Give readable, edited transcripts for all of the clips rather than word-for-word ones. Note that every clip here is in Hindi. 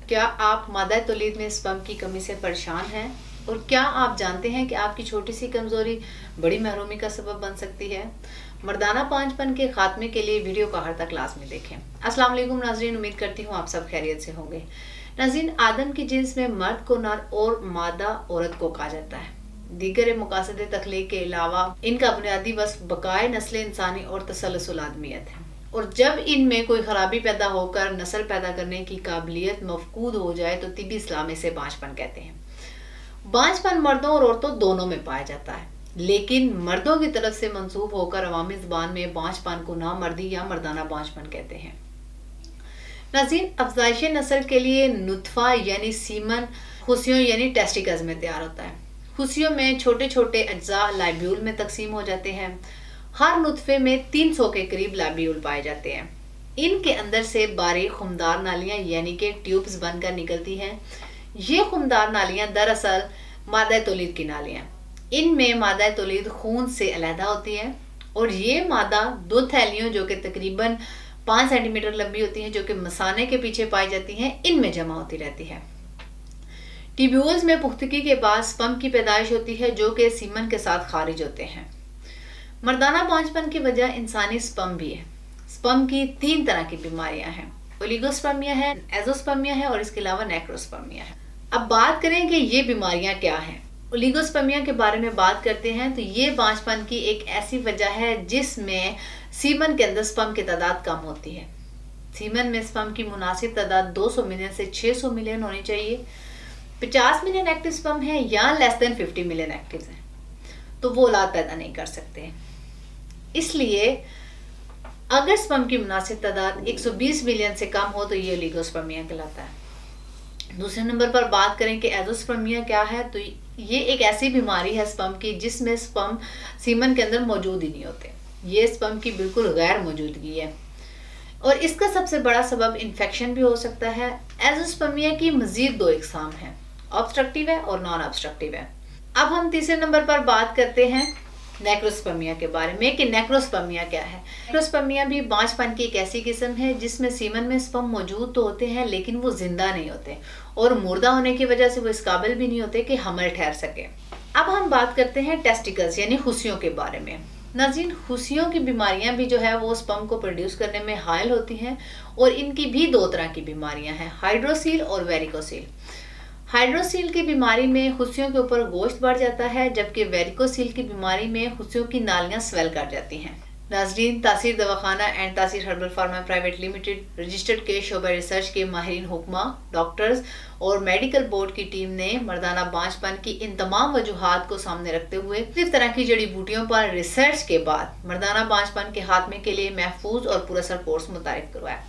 क्या आप मादा तौलीद में स्पर्म की कमी से परेशान हैं? और क्या आप जानते हैं कि आपकी छोटी सी कमज़ोरी बड़ी महरूमी का सबब बन सकती है? मर्दाना पांचपन के खात्मे के लिए वीडियो को हर तक क्लास में देखें। अस्सलाम वालेकुम नाज़रीन, उम्मीद करती हूँ आप सब खैरियत से होंगे। नाज़रीन, आदम की जिन्स में मर्द को नर और मादा औरत को कहा जाता है। दीगर मकासद तख्लीक के अलावा इनका बुनियादी वस्फ बकाए नस्ल इंसानी और तसल्लुल आदमियत है। और जब इनमें कोई खराबी पैदा होकर नस्ल पैदा करने की काबिलियत मफकूद हो जाए तो तिब्बी इस्लाम इसे बांझपन कहते हैं। बांझपन मर्दों और औरतों दोनों में पाया जाता है, लेकिन मर्दों की तरफ से मंसूब होकर अवामी ज़बान में बांझपन को नामर्दी या मर्दाना बांझपन कहते हैं। नाज़रीन, अफजाइश नस्ल के लिए नुतफ़ा यानी सीमन खुशियों यानी टेस्टिकल्स में तैयार होता है। खुशियों में छोटे छोटे अज्जा लाइब्यूल में तकसीम हो जाते हैं। हर नुतफे में 300 के करीब लाइब्यूल पाए जाते हैं। इनके अंदर से बारीक खुमदार नालियां यानी कि ट्यूब्स बनकर निकलती हैं। ये खुमदार नालियां दरअसल मादा तौलीद की नालियां। इनमें मादा तौलीद खून से अलहदा होती है और ये मादा दो थैलियों जो कि तकरीबन 5 सेंटीमीटर लंबी होती हैं, जो कि मसाने के पीछे पाई जाती हैं, इनमें जमा होती रहती है। ट्यूब्यूल्स में पुख्तगी के बाद स्पर्म की पैदाइश होती है जो कि सीमन के साथ खारिज होते हैं। मर्दाना बांझपन की वजह इंसानी स्पर्म भी है। स्पर्म की 3 तरह की बीमारियां हैं। ओलिगोस्पर्मिया है, एजोस्पर्मिया है और इसके अलावा नेक्रोस्पर्मिया है। अब बात करें कि ये बीमारियां क्या हैं। ओलिगोस्पर्मिया के बारे में बात करते हैं तो ये बांझपन की एक ऐसी वजह है जिसमें सीमन के अंदर स्पर्म की तादाद कम होती है। सीमन में स्पर्म की मुनासिब तादाद 200 मिलियन से 600 मिलियन होनी चाहिए। 50 मिलियन एक्टिव स्पर्म है या लेस देन 50 मिलियन एक्टिव हैं तो वो औलाद पैदा नहीं कर सकते। इसलिए अगर स्पर्म की मुनासिब तादाद 120 मिलियन से कम हो तो ये ओलिगोस्पर्मिया कहलाता है। दूसरे नंबर पर बात करें कि एजोस्पर्मिया क्या है, तो ये एक ऐसी बीमारी है स्पर्म की जिसमें स्पर्म सीमन के अंदर मौजूद ही नहीं होते। ये स्पर्म की बिल्कुल गैर मौजूदगी है और इसका सबसे बड़ा सबब इन्फेक्शन भी हो सकता है। एजोस्पर्मिया की मजीद 2 इकसाम हैं, ऑब्स्ट्रक्टिव है और नॉन ऑब्स्ट्रक्टिव है। अब हम तीसरे नंबर पर बात करते हैं नेक्रोस्पर्मिया के बारे में कि नेक्रोस्पर्मिया क्या है। नेक्रोस्पर्मिया भी बांझपन की एक ऐसी किस्म है जिसमें सीमन में स्पर्म मौजूद तो होते हैं लेकिन वो जिंदा नहीं होते और मुर्दा होने की वजह से वो इस काबिल भी नहीं होते कि हमल ठहर सके। अब हम बात करते हैं टेस्टिकल्स यानी खुशियों के बारे में। नाज़रीन, खुशियों की बीमारियां भी जो है वो स्पर्म को प्रोड्यूस करने में हायल होती हैं और इनकी भी 2 तरह की बीमारियां हैं, हाइड्रोसील और वेरिकोसील। हाइड्रोसील की बीमारी में खुशियों के ऊपर गोश्त बढ़ जाता है, जबकि वेरिकोसील की बीमारी में खुशियों की नालियां स्वेल कर जाती हैं। नाज़रीन, तासीर दवाखाना एंड तासीर herbal pharma private limited registered के शोबा रिसर्च के माहिरीन हुक्मा, डॉक्टर्स और मेडिकल बोर्ड की टीम ने मर्दाना बांझपन की इन तमाम वजूहात को सामने रखते हुए इस तरह की जड़ी बूटियों पर रिसर्च के बाद मर्दाना बांझपन के खात्मे के लिए महफूज और पुरअसर कोर्स मुतारिफ करवाया।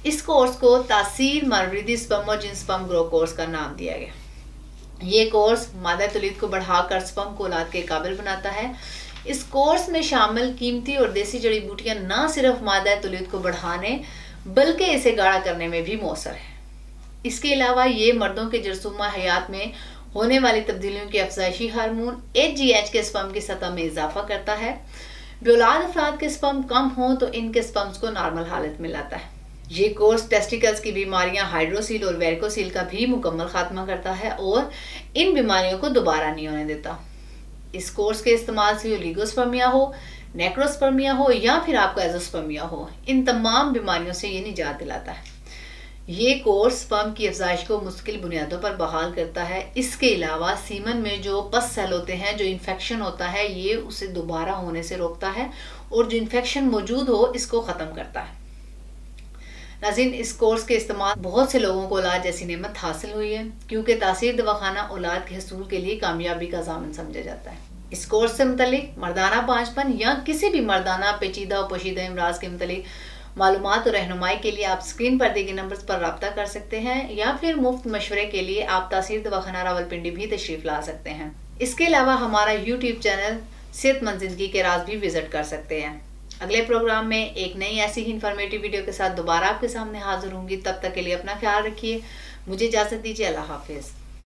इस कोर्स को तासीर मरवरीदी स्पर्म और जिन स्पर्म ग्रो कोर्स का नाम दिया गया। ये कोर्स मादा तौलीद को बढ़ाकर स्पर्म को औलाद के काबिल बनाता है। इस कोर्स में शामिल कीमती और देसी जड़ी बूटियां न सिर्फ मादा तौलीद को बढ़ाने बल्कि इसे गाढ़ा करने में भी मौसर है। इसके अलावा ये मर्दों के जरसूमा हयात में होने वाली तब्दीलियों के अफजाइशी हार्मोन HGH के स्पर्म की सतह में इजाफा करता है। बेऔलाद अफराद के स्पर्म कम हों तो इनके स्पर्म्स को नॉर्मल हालत में लाता है। ये कोर्स टेस्टिकल्स की बीमारियां हाइड्रोसील और वेरिकोसील का भी मुकम्मल खात्मा करता है और इन बीमारियों को दोबारा नहीं होने देता। इस कोर्स के इस्तेमाल से ओलिगोस्पर्मिया हो, नेक्रोस्पर्मिया हो या फिर आपका एजोस्पर्मिया हो, इन तमाम बीमारियों से ये निजात दिलाता है। ये कोर्स स्पर्म की अफजाइश को मुस्तकिल बुनियादों पर बहाल करता है। इसके अलावा सीमन में जो पस सेल होते हैं, जो इन्फेक्शन होता है, ये उसे दोबारा होने से रोकता है और जो इन्फेक्शन मौजूद हो इसको ख़त्म करता है। नाज़रीन, इस कोर्स के इस्तेमाल बहुत से लोगों को औलाद जैसी नेमत हासिल हुई है क्योंकि तासीर दवाखाना औलाद के हसूल के लिए कामयाबी का ज़ामिन समझा जाता है। इस कोर्स से मुतल्लिक मर्दाना बांझपन या किसी भी मर्दाना पेचीदा और पोशीदा इमराज के मुतल्लिक मालूमात और रहनुमाई के लिए आप स्क्रीन पर दिए गए नंबर्स पर रब्ता कर सकते हैं या फिर मुफ्त मशवरे के लिए आप तासीर दवाखाना रावलपिंडी भी तशरीफ़ ला सकते हैं। इसके अलावा हमारा YouTube चैनल सेहतमंद ज़िंदगी के राज भी विजिट कर सकते हैं। अगले प्रोग्राम में एक नई ऐसी ही इन्फॉर्मेटिव वीडियो के साथ दोबारा आपके सामने हाजिर होंगी। तब तक के लिए अपना ख्याल रखिए। मुझे इजाज़त दीजिए। अल्लाह हाफिज़।